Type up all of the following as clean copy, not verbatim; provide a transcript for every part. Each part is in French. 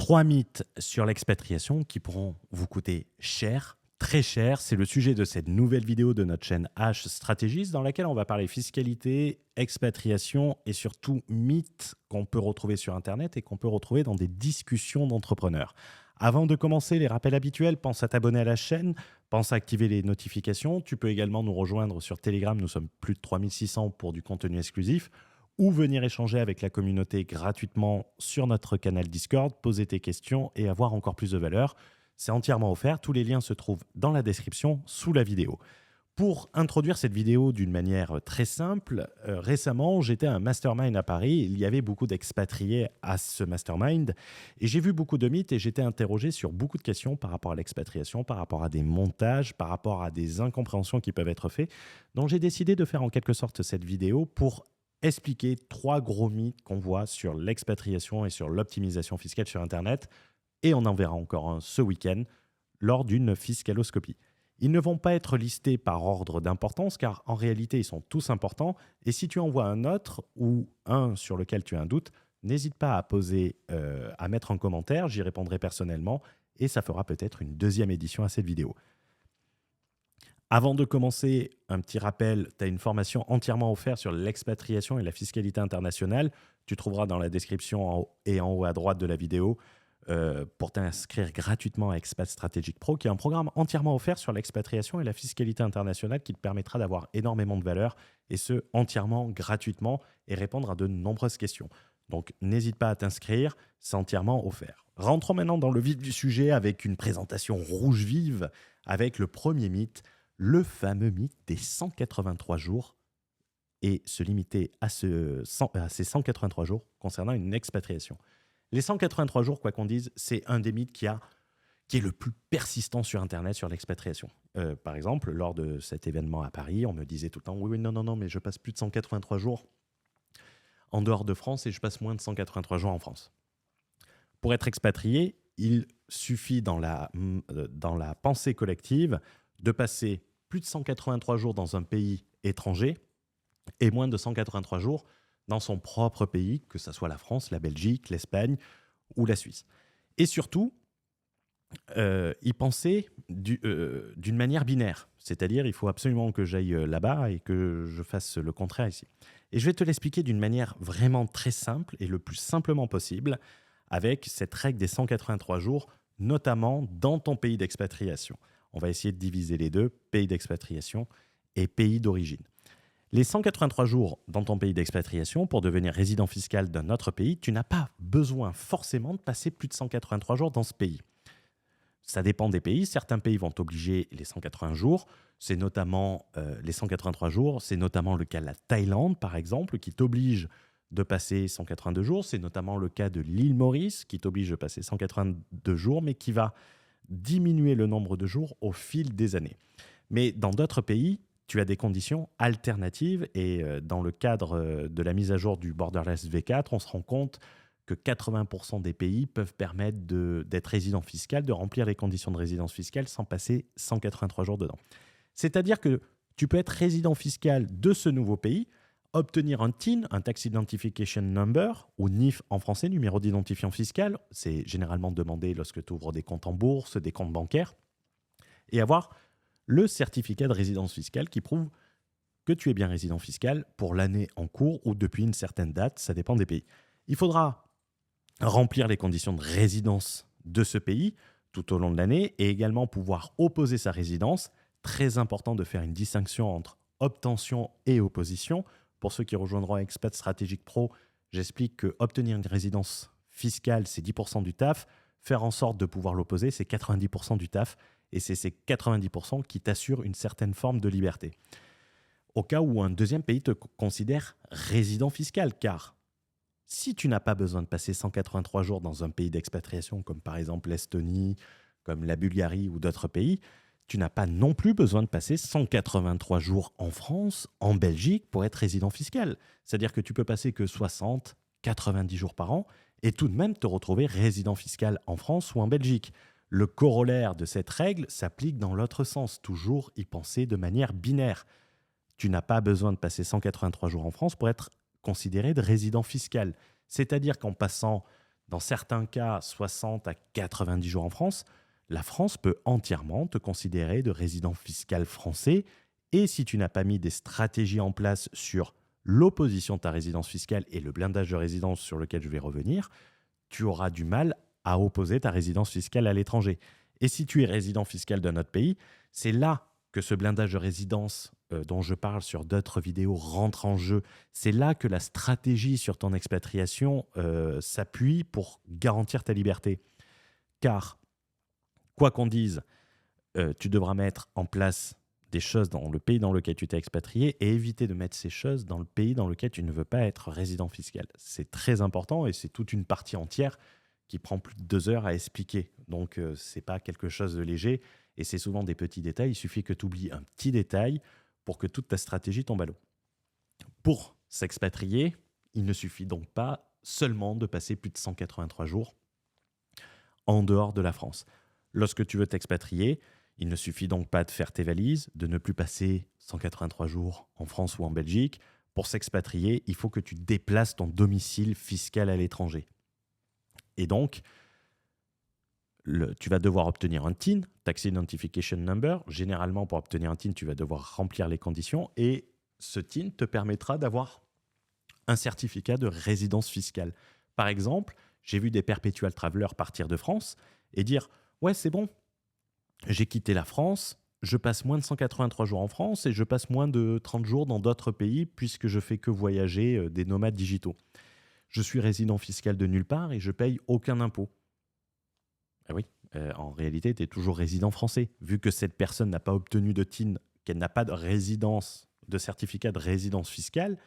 3 mythes sur l'expatriation qui pourront vous coûter cher, très cher. C'est le sujet de cette nouvelle vidéo de notre chaîne H Strategies dans laquelle on va parler fiscalité, expatriation et surtout mythes qu'on peut retrouver sur Internet et qu'on peut retrouver dans des discussions d'entrepreneurs. Avant de commencer, les rappels habituels, pense à t'abonner à la chaîne, pense à activer les notifications. Tu peux également nous rejoindre sur Telegram, nous sommes plus de 3600 pour du contenu exclusif, ou venir échanger avec la communauté gratuitement sur notre canal Discord, poser tes questions et avoir encore plus de valeur. C'est entièrement offert, tous les liens se trouvent dans la description sous la vidéo. Pour introduire cette vidéo d'une manière très simple, récemment, j'étais à un mastermind à Paris. Il y avait beaucoup d'expatriés à ce mastermind et j'ai vu beaucoup de mythes et j'étais interrogé sur beaucoup de questions par rapport à l'expatriation, par rapport à des montages, par rapport à des incompréhensions qui peuvent être faites. Donc, j'ai décidé de faire en quelque sorte cette vidéo pour expliquer 3 gros mythes qu'on voit sur l'expatriation et sur l'optimisation fiscale sur Internet. Et on en verra encore un ce week-end lors d'une fiscaloscopie. Ils ne vont pas être listés par ordre d'importance car en réalité, ils sont tous importants. Et si tu en vois un autre ou un sur lequel tu as un doute, n'hésite pas à mettre un commentaire, j'y répondrai personnellement et ça fera peut-être une deuxième édition à cette vidéo. Avant de commencer, un petit rappel, tu as une formation entièrement offerte sur l'expatriation et la fiscalité internationale. Tu trouveras dans la description en haut à droite de la vidéo pour t'inscrire gratuitement à Expat Strategic Pro, qui est un programme entièrement offert sur l'expatriation et la fiscalité internationale qui te permettra d'avoir énormément de valeur et ce, entièrement gratuitement et répondre à de nombreuses questions. Donc, n'hésite pas à t'inscrire, c'est entièrement offert. Rentrons maintenant dans le vif du sujet avec une présentation rouge vive avec le premier mythe, le fameux mythe des 183 jours et se limiter à ces 183 jours concernant une expatriation. Les 183 jours, quoi qu'on dise, c'est un des mythes qui est le plus persistant sur Internet sur l'expatriation. Par exemple, lors de cet événement à Paris, on me disait tout le temps « Oui, non, mais je passe plus de 183 jours en dehors de France et je passe moins de 183 jours en France. » Pour être expatrié, il suffit dans la pensée collective de passer plus de 183 jours dans un pays étranger et moins de 183 jours dans son propre pays, que ce soit la France, la Belgique, l'Espagne ou la Suisse. Et surtout, y penser d'une manière binaire. C'est-à-dire, il faut absolument que j'aille là-bas et que je fasse le contraire ici. Et je vais te l'expliquer d'une manière vraiment très simple et le plus simplement possible avec cette règle des 183 jours, notamment dans ton pays d'expatriation. On va essayer de diviser les deux, pays d'expatriation et pays d'origine. Les 183 jours dans ton pays d'expatriation, pour devenir résident fiscal d'un autre pays, tu n'as pas besoin forcément de passer plus de 183 jours dans ce pays. Ça dépend des pays. Certains pays vont t'obliger les 180 jours. C'est notamment les 183 jours. C'est notamment le cas de la Thaïlande, par exemple, qui t'oblige de passer 182 jours. C'est notamment le cas de l'île Maurice, qui t'oblige de passer 182 jours, mais qui va diminuer le nombre de jours au fil des années. Mais dans d'autres pays, tu as des conditions alternatives et dans le cadre de la mise à jour du Borderless V4, on se rend compte que 80% des pays peuvent permettre d'être résident fiscal, de remplir les conditions de résidence fiscale sans passer 183 jours dedans. C'est-à-dire que tu peux être résident fiscal de ce nouveau pays, obtenir un TIN, un Tax Identification Number, ou NIF en français, numéro d'identifiant fiscal. C'est généralement demandé lorsque tu ouvres des comptes en bourse, des comptes bancaires, et avoir le certificat de résidence fiscale qui prouve que tu es bien résident fiscal pour l'année en cours ou depuis une certaine date, ça dépend des pays. Il faudra remplir les conditions de résidence de ce pays tout au long de l'année et également pouvoir opposer sa résidence. Très important de faire une distinction entre obtention et opposition. Pour ceux qui rejoindront Expat Strategic Pro, j'explique que obtenir une résidence fiscale, c'est 10% du taf. Faire en sorte de pouvoir l'opposer, c'est 90% du taf. Et c'est ces 90% qui t'assurent une certaine forme de liberté. Au cas où un deuxième pays te considère résident fiscal, car si tu n'as pas besoin de passer 183 jours dans un pays d'expatriation, comme par exemple l'Estonie, comme la Bulgarie ou d'autres pays, tu n'as pas non plus besoin de passer 183 jours en France, en Belgique, pour être résident fiscal. C'est-à-dire que tu peux passer que 60, 90 jours par an et tout de même te retrouver résident fiscal en France ou en Belgique. Le corollaire de cette règle s'applique dans l'autre sens, toujours y penser de manière binaire. Tu n'as pas besoin de passer 183 jours en France pour être considéré de résident fiscal. C'est-à-dire qu'en passant dans certains cas 60 à 90 jours en France, la France peut entièrement te considérer de résident fiscal français. Et si tu n'as pas mis des stratégies en place sur l'opposition de ta résidence fiscale et le blindage de résidence sur lequel je vais revenir, tu auras du mal à opposer ta résidence fiscale à l'étranger. Et si tu es résident fiscal d'un autre pays, c'est là que ce blindage de résidence dont je parle sur d'autres vidéos rentre en jeu. C'est là que la stratégie sur ton expatriation s'appuie pour garantir ta liberté. Car, quoi qu'on dise, tu devras mettre en place des choses dans le pays dans lequel tu t'es expatrié et éviter de mettre ces choses dans le pays dans lequel tu ne veux pas être résident fiscal. C'est très important et c'est toute une partie entière qui prend plus de 2 heures à expliquer. Donc, ce n'est pas quelque chose de léger et c'est souvent des petits détails. Il suffit que tu oublies un petit détail pour que toute ta stratégie tombe à l'eau. Pour s'expatrier, il ne suffit donc pas seulement de passer plus de 183 jours en dehors de la France. Lorsque tu veux t'expatrier, il ne suffit donc pas de faire tes valises, de ne plus passer 183 jours en France ou en Belgique. Pour s'expatrier, il faut que tu déplaces ton domicile fiscal à l'étranger. Et donc, tu vas devoir obtenir un TIN, Tax Identification Number. Généralement, pour obtenir un TIN, tu vas devoir remplir les conditions. Et ce TIN te permettra d'avoir un certificat de résidence fiscale. Par exemple, j'ai vu des perpetual travelers partir de France et dire « Ouais, c'est bon, j'ai quitté la France, je passe moins de 183 jours en France et je passe moins de 30 jours dans d'autres pays puisque je fais que voyager des nomades digitaux. Je suis résident fiscal de nulle part et je paye aucun impôt. » Ah oui, en réalité, tu es toujours résident français. Vu que cette personne n'a pas obtenu de TIN, qu'elle n'a pas de résidence, de certificat de résidence fiscale,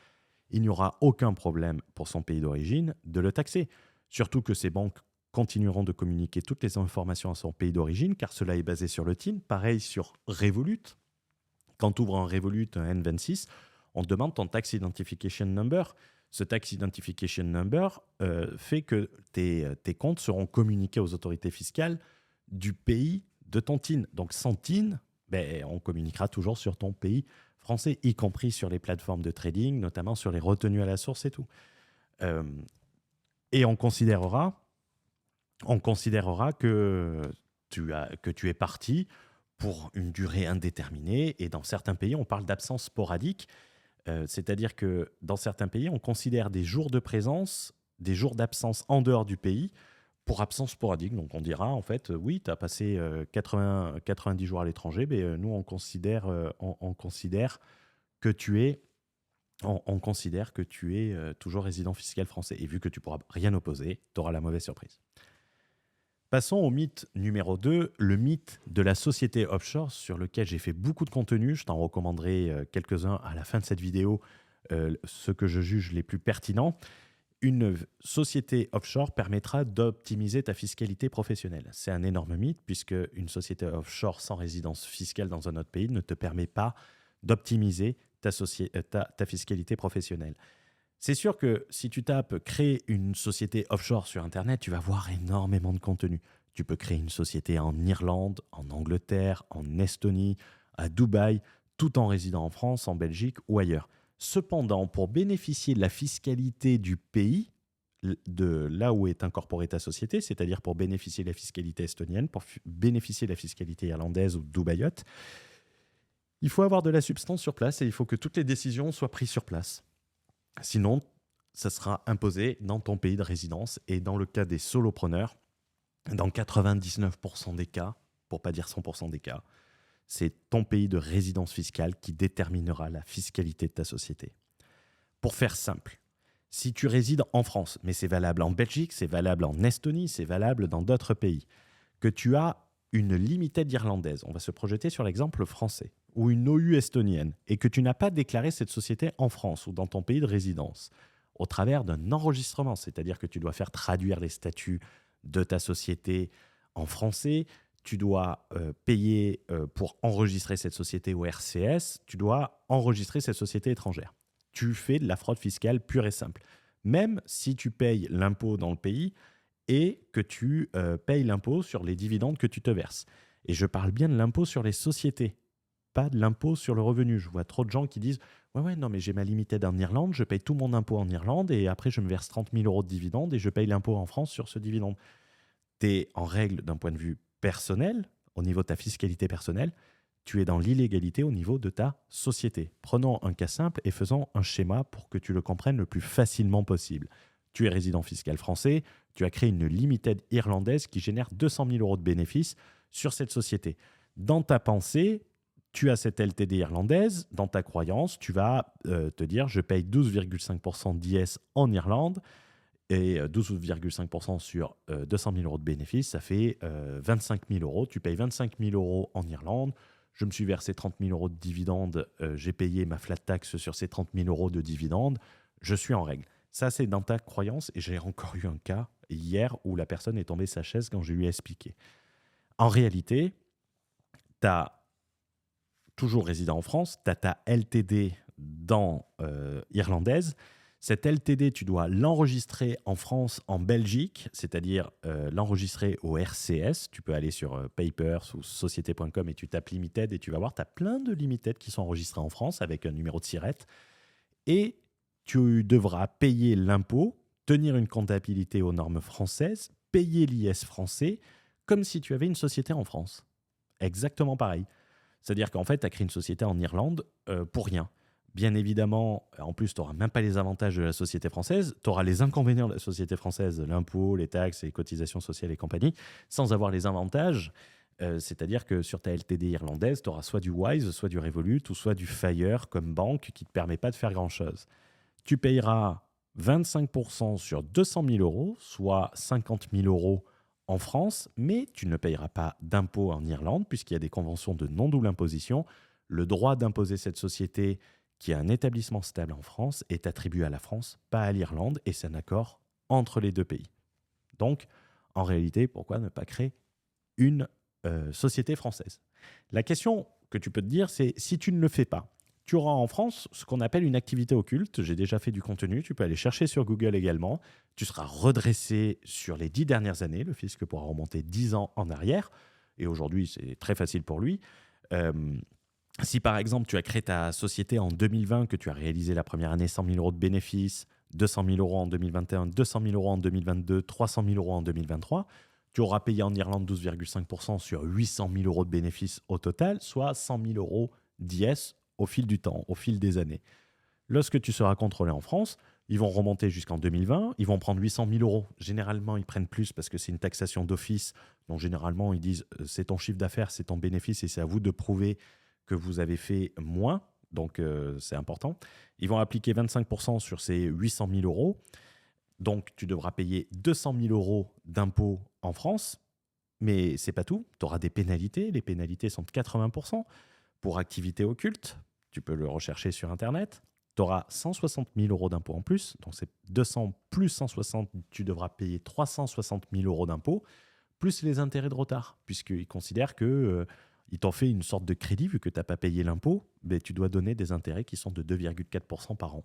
il n'y aura aucun problème pour son pays d'origine de le taxer. Surtout que ces banques continueront de communiquer toutes les informations à son pays d'origine, car cela est basé sur le TIN. Pareil sur Revolut. Quand tu ouvres un Revolut, un N26, on te demande ton Tax Identification Number. Ce Tax Identification Number fait que tes comptes seront communiqués aux autorités fiscales du pays de ton TIN. Donc sans TIN, on communiquera toujours sur ton pays français, y compris sur les plateformes de trading, notamment sur les retenues à la source et tout. Et on considérera que tu es parti pour une durée indéterminée. Et dans certains pays, on parle d'absence sporadique. C'est-à-dire que dans certains pays, on considère des jours de présence, des jours d'absence en dehors du pays pour absence sporadique. Donc on dira, en fait, oui, tu as passé 90 jours à l'étranger, mais nous, on considère que tu es toujours résident fiscal français. Et vu que tu ne pourras rien opposer, tu auras la mauvaise surprise. Passons au mythe numéro 2, le mythe de la société offshore, sur lequel j'ai fait beaucoup de contenu. Je t'en recommanderai quelques-uns à la fin de cette vidéo, ceux que je juge les plus pertinents. Une société offshore permettra d'optimiser ta fiscalité professionnelle. C'est un énorme mythe, puisque une société offshore sans résidence fiscale dans un autre pays ne te permet pas d'optimiser ta fiscalité professionnelle. C'est sûr que si tu tapes « créer une société offshore » sur Internet, tu vas voir énormément de contenu. Tu peux créer une société en Irlande, en Angleterre, en Estonie, à Dubaï, tout en résidant en France, en Belgique ou ailleurs. Cependant, pour bénéficier de la fiscalité du pays, de là où est incorporée ta société, c'est-à-dire pour bénéficier de la fiscalité estonienne, pour bénéficier de la fiscalité irlandaise ou dubaïote, il faut avoir de la substance sur place et il faut que toutes les décisions soient prises sur place. Sinon, ça sera imposé dans ton pays de résidence. Et dans le cas des solopreneurs, dans 99% des cas, pour ne pas dire 100% des cas, c'est ton pays de résidence fiscale qui déterminera la fiscalité de ta société. Pour faire simple, si tu résides en France, mais c'est valable en Belgique, c'est valable en Estonie, c'est valable dans d'autres pays, que tu as une limited irlandaise, on va se projeter sur l'exemple français, ou une OU estonienne, et que tu n'as pas déclaré cette société en France ou dans ton pays de résidence, au travers d'un enregistrement, c'est-à-dire que tu dois faire traduire les statuts de ta société en français, tu dois payer pour enregistrer cette société au RCS, tu dois enregistrer cette société étrangère. Tu fais de la fraude fiscale pure et simple. Même si tu payes l'impôt dans le pays et que tu payes l'impôt sur les dividendes que tu te verses. Et je parle bien de l'impôt sur les sociétés, pas de l'impôt sur le revenu. Je vois trop de gens qui disent Ouais, ouais, non, mais j'ai ma limited en Irlande, je paye tout mon impôt en Irlande et après, je me verse 30 000 euros de dividendes et je paye l'impôt en France sur ce dividende. Tu es en règle d'un point de vue personnel, au niveau de ta fiscalité personnelle, tu es dans l'illégalité au niveau de ta société. Prenons un cas simple et faisons un schéma pour que tu le comprennes le plus facilement possible. Tu es résident fiscal français, tu as créé une limited irlandaise qui génère 200 000 euros de bénéfices sur cette société. Dans ta pensée, tu as cette LTD irlandaise, dans ta croyance, tu vas te dire je paye 12,5% d'IS en Irlande et 12,5% sur 200 000 euros de bénéfices, ça fait 25 000 euros. Tu payes 25 000 euros en Irlande. Je me suis versé 30 000 euros de dividendes. J'ai payé ma flat tax sur ces 30 000 euros de dividendes. Je suis en règle. Ça, c'est dans ta croyance. Et j'ai encore eu un cas hier où la personne est tombée sa chaise quand je lui ai expliqué. En réalité, tu as toujours résident en France, tu as ta LTD dans irlandaise. Cette LTD, tu dois l'enregistrer en France, en Belgique, c'est-à-dire l'enregistrer au RCS. Tu peux aller sur Papers ou société.com et tu tapes Limited et tu vas voir, tu as plein de Limited qui sont enregistrés en France avec un numéro de SIRET. Et tu devras payer l'impôt, tenir une comptabilité aux normes françaises, payer l'IS français, comme si tu avais une société en France. Exactement pareil. C'est-à-dire qu'en fait, tu as créé une société en Irlande pour rien. Bien évidemment, en plus, tu n'auras même pas les avantages de la société française, tu auras les inconvénients de la société française, l'impôt, les taxes, les cotisations sociales et compagnie, sans avoir les avantages. C'est-à-dire que sur ta LTD irlandaise, tu auras soit du Wise, soit du Revolut, ou soit du Fire comme banque qui ne te permet pas de faire grand-chose. Tu payeras 25% sur 200 000 euros, soit 50 000 euros en France, mais tu ne payeras pas d'impôt en Irlande puisqu'il y a des conventions de non-double imposition. Le droit d'imposer cette société qui a un établissement stable en France est attribué à la France, pas à l'Irlande, et c'est un accord entre les deux pays. Donc, en réalité, pourquoi ne pas créer une société française? La question que tu peux te dire, c'est si tu ne le fais pas, tu auras en France ce qu'on appelle une activité occulte. J'ai déjà fait du contenu, tu peux aller chercher sur Google également. Tu seras redressé sur les 10 dernières années. Le fisc pourra remonter 10 ans en arrière. Et aujourd'hui, c'est très facile pour lui. Euh, Si par exemple, tu as créé ta société en 2020, que tu as réalisé la première année 100 000 euros de bénéfices, 200 000 euros en 2021, 200 000 euros en 2022, 300 000 euros en 2023, tu auras payé en Irlande 12,5% sur 800 000 euros de bénéfices au total, soit 100 000 euros d'IS au fil du temps, au fil des années. Lorsque tu seras contrôlé en France, ils vont remonter jusqu'en 2020, ils vont prendre 800 000 euros. Généralement, ils prennent plus parce que c'est une taxation d'office. Donc, généralement, ils disent c'est ton chiffre d'affaires, c'est ton bénéfice et c'est à vous de prouver que vous avez fait moins. Donc, c'est important. Ils vont appliquer 25% sur ces 800 000 euros. Donc, tu devras payer 200 000 euros d'impôts en France. Mais c'est pas tout. Tu auras des pénalités. Les pénalités sont de 80% pour activité occulte. Tu peux le rechercher sur Internet. Tu auras 160 000 euros d'impôts en plus. Donc, c'est 200 plus 160. Tu devras payer 360 000 euros d'impôts, plus les intérêts de retard, puisqu'ils considèrent que ils t'ont fait une sorte de crédit, vu que tu n'as pas payé l'impôt, mais tu dois donner des intérêts qui sont de 2,4% par an.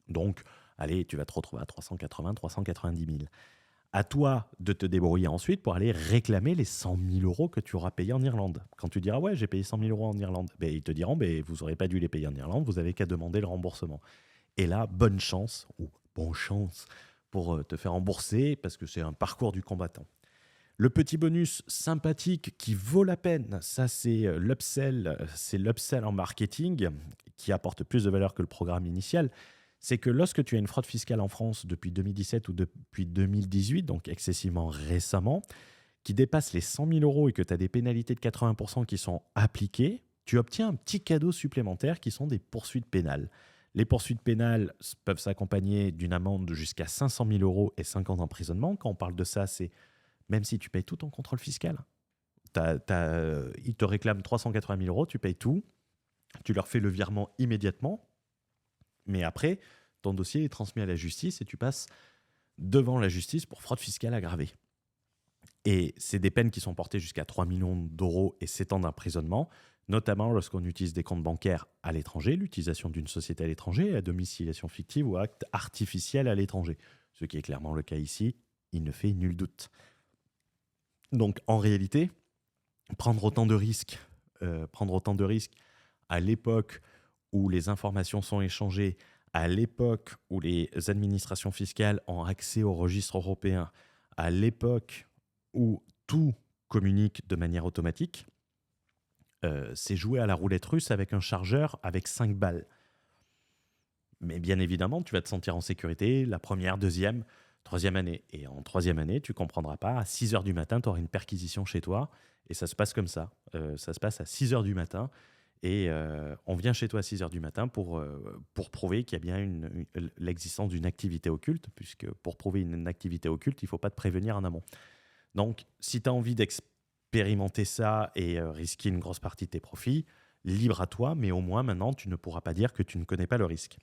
Donc, allez, tu vas te retrouver à 380, 390 000. À toi de te débrouiller ensuite pour aller réclamer les 100 000 euros que tu auras payés en Irlande. Quand tu diras, ouais, j'ai payé 100 000 euros en Irlande, ben, ils te diront, ben, vous n'aurez pas dû les payer en Irlande, vous avez qu'à demander le remboursement. Et là, bonne chance, ou bonne chance, pour te faire rembourser, parce que c'est un parcours du combattant. Le petit bonus sympathique qui vaut la peine, ça c'est l'upsell en marketing qui apporte plus de valeur que le programme initial. C'est que lorsque tu as une fraude fiscale en France depuis 2017 ou depuis 2018, donc excessivement récemment, qui dépasse les 100 000 euros et que tu as des pénalités de 80% qui sont appliquées, tu obtiens un petit cadeau supplémentaire qui sont des poursuites pénales. Les poursuites pénales peuvent s'accompagner d'une amende jusqu'à 500 000 euros et 5 ans d'emprisonnement. Quand on parle de ça, c'est même si tu payes tout ton contrôle fiscal. Ils te réclament 380 000 euros, tu payes tout, tu leur fais le virement immédiatement, mais après, ton dossier est transmis à la justice et tu passes devant la justice pour fraude fiscale aggravée. Et c'est des peines qui sont portées jusqu'à 3 millions d'euros et 7 ans d'emprisonnement, notamment lorsqu'on utilise des comptes bancaires à l'étranger, l'utilisation d'une société à l'étranger, la domiciliation fictive ou acte artificiel à l'étranger. Ce qui est clairement le cas ici, il ne fait nul doute. Donc, en réalité, prendre autant de risques à l'époque où les informations sont échangées, à l'époque où les administrations fiscales ont accès au registre européen, à l'époque où tout communique de manière automatique, c'est jouer à la roulette russe avec un chargeur avec 5 balles. Mais bien évidemment, tu vas te sentir en sécurité la première, deuxième, troisième année. Et en troisième année, tu ne comprendras pas. À 6 heures du matin, tu auras une perquisition chez toi. Et ça se passe comme ça. Ça se passe à 6 heures du matin. Et on vient chez toi à 6 heures du matin pour prouver qu'il y a bien l'existence d'une activité occulte. Puisque pour prouver une activité occulte, il ne faut pas te prévenir en amont. Donc, si tu as envie d'expérimenter ça et risquer une grosse partie de tes profits, libre à toi, mais au moins maintenant, tu ne pourras pas dire que tu ne connais pas le risque.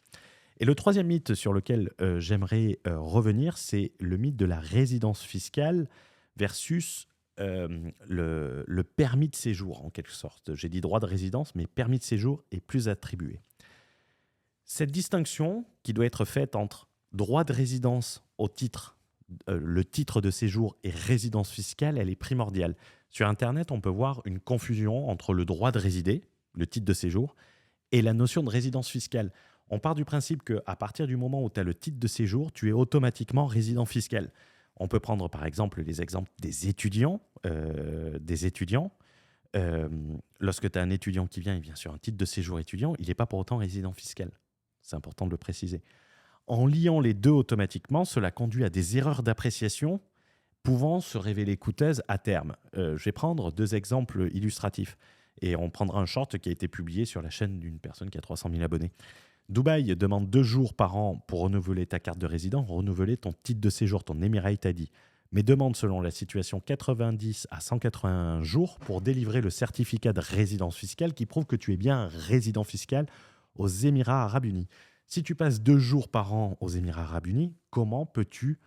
Et le troisième mythe sur lequel j'aimerais revenir, c'est le mythe de la résidence fiscale versus le permis de séjour, en quelque sorte. J'ai dit droit de résidence, mais permis de séjour est plus attribué. Cette distinction qui doit être faite entre droit de résidence au titre, le titre de séjour et résidence fiscale, elle est primordiale. Sur Internet, on peut voir une confusion entre le droit de résider, le titre de séjour, et la notion de résidence fiscale. On part du principe qu'à partir du moment où tu as le titre de séjour, tu es automatiquement résident fiscal. On peut prendre par exemple les exemples des étudiants. Lorsque tu as un étudiant qui vient, il vient sur un titre de séjour étudiant, il n'est pas pour autant résident fiscal. C'est important de le préciser. En liant les deux automatiquement, cela conduit à des erreurs d'appréciation pouvant se révéler coûteuses à terme. Je vais prendre 2 exemples illustratifs. Et on prendra un short qui a été publié sur la chaîne d'une personne qui a 300 000 abonnés. Dubaï demande 2 jours par an pour renouveler ta carte de résident, renouveler ton titre de séjour, ton Emirate ID. Mais demande, selon la situation, 90 à 181 jours pour délivrer le certificat de résidence fiscale qui prouve que tu es bien un résident fiscal aux Émirats Arabes Unis. Si tu passes 2 jours par an aux Émirats Arabes Unis, comment peux-tu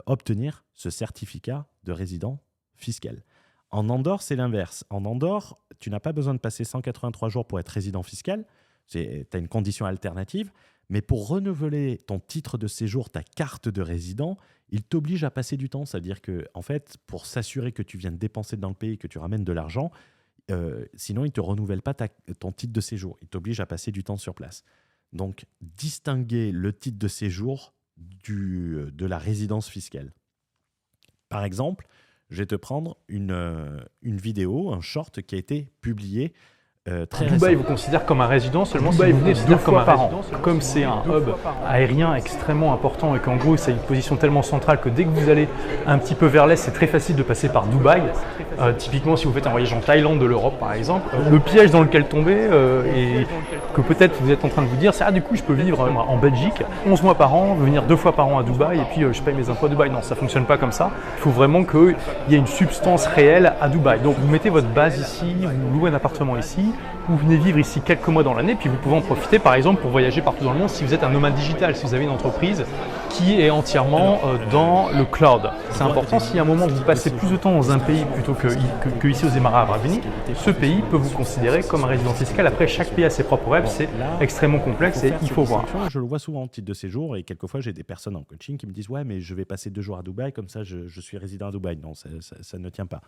obtenir ce certificat de résident fiscal ? En Andorre, c'est l'inverse. En Andorre, tu n'as pas besoin de passer 183 jours pour être résident fiscal. Tu as une condition alternative. Mais pour renouveler ton titre de séjour, ta carte de résident, il t'oblige à passer du temps. C'est-à-dire que, en fait, pour s'assurer que tu viens de dépenser dans le pays, que tu ramènes de l'argent, sinon, il ne te renouvelle pas ton titre de séjour. Il t'oblige à passer du temps sur place. Donc, distinguer le titre de séjour de la résidence fiscale. Par exemple, je vais te prendre une vidéo, un short qui a été publié très récemment. Dubaï vous considère comme un résident seulement si vous venez 2 fois par an. Comme c'est un hub aérien extrêmement important et qu'en gros c'est une position tellement centrale que dès que vous allez un petit peu vers l'est, c'est très facile de passer par Dubaï. Typiquement si vous faites un voyage en Thaïlande de l'Europe par exemple, le piège dans lequel tomber et que peut-être vous êtes en train de vous dire c'est du coup je peux vivre en Belgique 11 mois par an, venir 2 fois par an à Dubaï et puis je paye mes impôts à Dubaï. Non, ça ne fonctionne pas comme ça. Il faut vraiment qu'il y ait une substance réelle à Dubaï. Donc vous mettez votre base ici, vous louez un appartement ici, vous venez vivre ici quelques mois dans l'année, puis vous pouvez en profiter par exemple pour voyager partout dans le monde si vous êtes un nomade digital, si vous avez une entreprise qui est entièrement dans le cloud. C'est important, si à un moment vous passez plus de temps dans un pays plutôt que ici aux Émirats Arabes Unis, ce pays peut vous considérer comme un résident fiscal. Après, chaque pays a ses propres règles, c'est extrêmement complexe et il faut voir. Je le vois souvent en titre de séjour et quelquefois j'ai des personnes en coaching qui me disent « Ouais, mais je vais passer 2 jours à Dubaï, comme ça je suis résident à Dubaï. » Non, ça ne tient pas.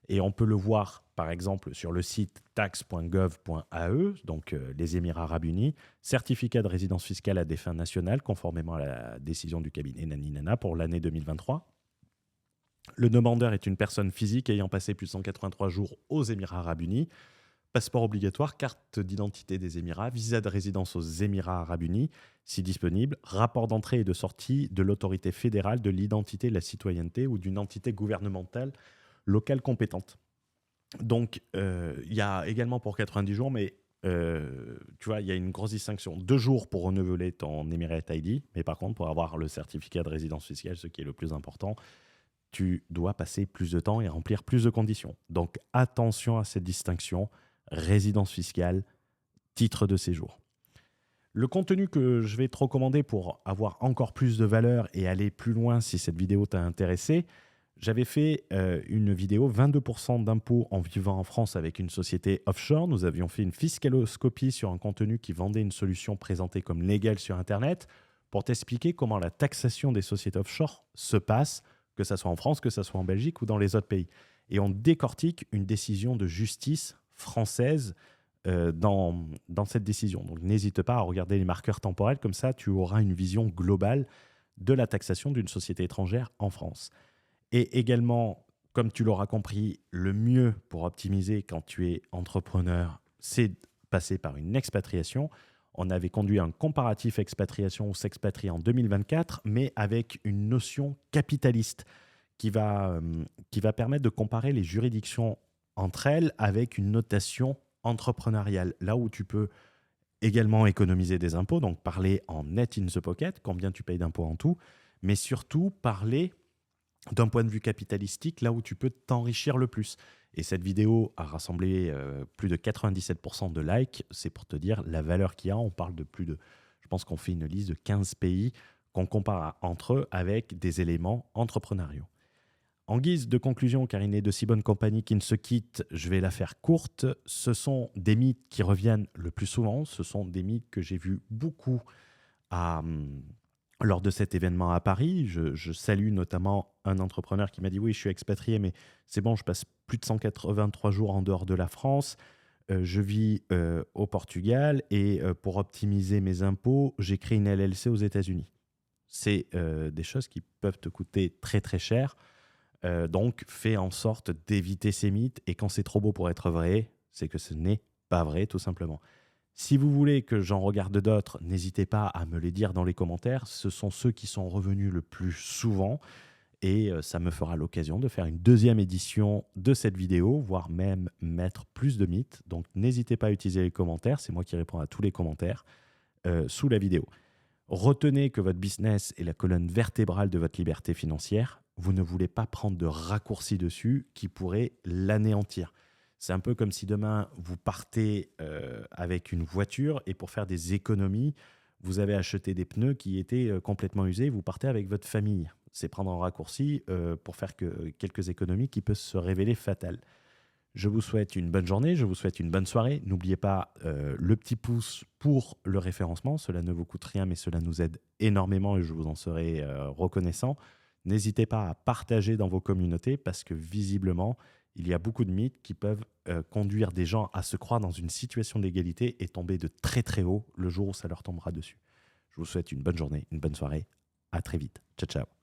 Et on peut le voir, par exemple, sur le site tax.gov.ae, donc les Émirats Arabes Unis, certificat de résidence fiscale à des fins nationales, conformément à la décision du cabinet Naninana pour l'année 2023. Le demandeur est une personne physique ayant passé plus de 183 jours aux Émirats Arabes Unis. Passeport obligatoire, carte d'identité des Émirats, visa de résidence aux Émirats Arabes Unis, si disponible, rapport d'entrée et de sortie de l'autorité fédérale de l'identité et de la citoyenneté ou d'une entité gouvernementale locale compétente. Donc, il y a également pour 90 jours, mais tu vois, il y a une grosse distinction. 2 jours pour renouveler ton Emirate ID, mais par contre, pour avoir le certificat de résidence fiscale, ce qui est le plus important, tu dois passer plus de temps et remplir plus de conditions. Donc, attention à cette distinction, résidence fiscale, titre de séjour. Le contenu que je vais te recommander pour avoir encore plus de valeur et aller plus loin si cette vidéo t'a intéressé, j'avais fait une vidéo 22% d'impôts en vivant en France avec une société offshore. Nous avions fait une fiscaloscopie sur un contenu qui vendait une solution présentée comme légale sur Internet pour t'expliquer comment la taxation des sociétés offshore se passe, que ce soit en France, que ce soit en Belgique ou dans les autres pays. Et on décortique une décision de justice française dans cette décision. Donc n'hésite pas à regarder les marqueurs temporels, comme ça tu auras une vision globale de la taxation d'une société étrangère en France. Et également, comme tu l'auras compris, le mieux pour optimiser quand tu es entrepreneur, c'est de passer par une expatriation. On avait conduit un comparatif expatriation ou s'expatrier en 2024, mais avec une notion capitaliste qui va permettre de comparer les juridictions entre elles avec une notation entrepreneuriale, là où tu peux également économiser des impôts, donc parler en net in the pocket, combien tu payes d'impôts en tout, mais surtout parler d'un point de vue capitalistique, là où tu peux t'enrichir le plus. Et cette vidéo a rassemblé plus de 97% de likes. C'est pour te dire la valeur qu'il y a. On parle de je pense qu'on fait une liste de 15 pays qu'on compare entre eux avec des éléments entrepreneuriaux. En guise de conclusion, car il n'est de si bonne compagnie qui ne se quitte, je vais la faire courte. Ce sont des mythes qui reviennent le plus souvent. Ce sont des mythes que j'ai vus beaucoup lors de cet événement à Paris. Je salue notamment un entrepreneur qui m'a dit « Oui, je suis expatrié, mais c'est bon, je passe plus de 183 jours en dehors de la France. Je vis au Portugal et pour optimiser mes impôts, j'ai créé une LLC aux États-Unis. » C'est des choses qui peuvent te coûter très, très cher. Donc, fais en sorte d'éviter ces mythes. Et quand c'est trop beau pour être vrai, c'est que ce n'est pas vrai, tout simplement. Si vous voulez que j'en regarde d'autres, n'hésitez pas à me les dire dans les commentaires. Ce sont ceux qui sont revenus le plus souvent. Et ça me fera l'occasion de faire une deuxième édition de cette vidéo, voire même mettre plus de mythes. Donc, n'hésitez pas à utiliser les commentaires. C'est moi qui réponds à tous les commentaires sous la vidéo. Retenez que votre business est la colonne vertébrale de votre liberté financière. Vous ne voulez pas prendre de raccourcis dessus qui pourraient l'anéantir. C'est un peu comme si demain, vous partez avec une voiture et pour faire des économies, vous avez acheté des pneus qui étaient complètement usés. Vous partez avec votre famille. C'est prendre un raccourci pour faire quelques économies qui peuvent se révéler fatales. Je vous souhaite une bonne journée, je vous souhaite une bonne soirée. N'oubliez pas le petit pouce pour le référencement. Cela ne vous coûte rien, mais cela nous aide énormément et je vous en serai reconnaissant. N'hésitez pas à partager dans vos communautés parce que visiblement, il y a beaucoup de mythes qui peuvent conduire des gens à se croire dans une situation d'égalité et tomber de très très haut le jour où ça leur tombera dessus. Je vous souhaite une bonne journée, une bonne soirée. À très vite. Ciao, ciao.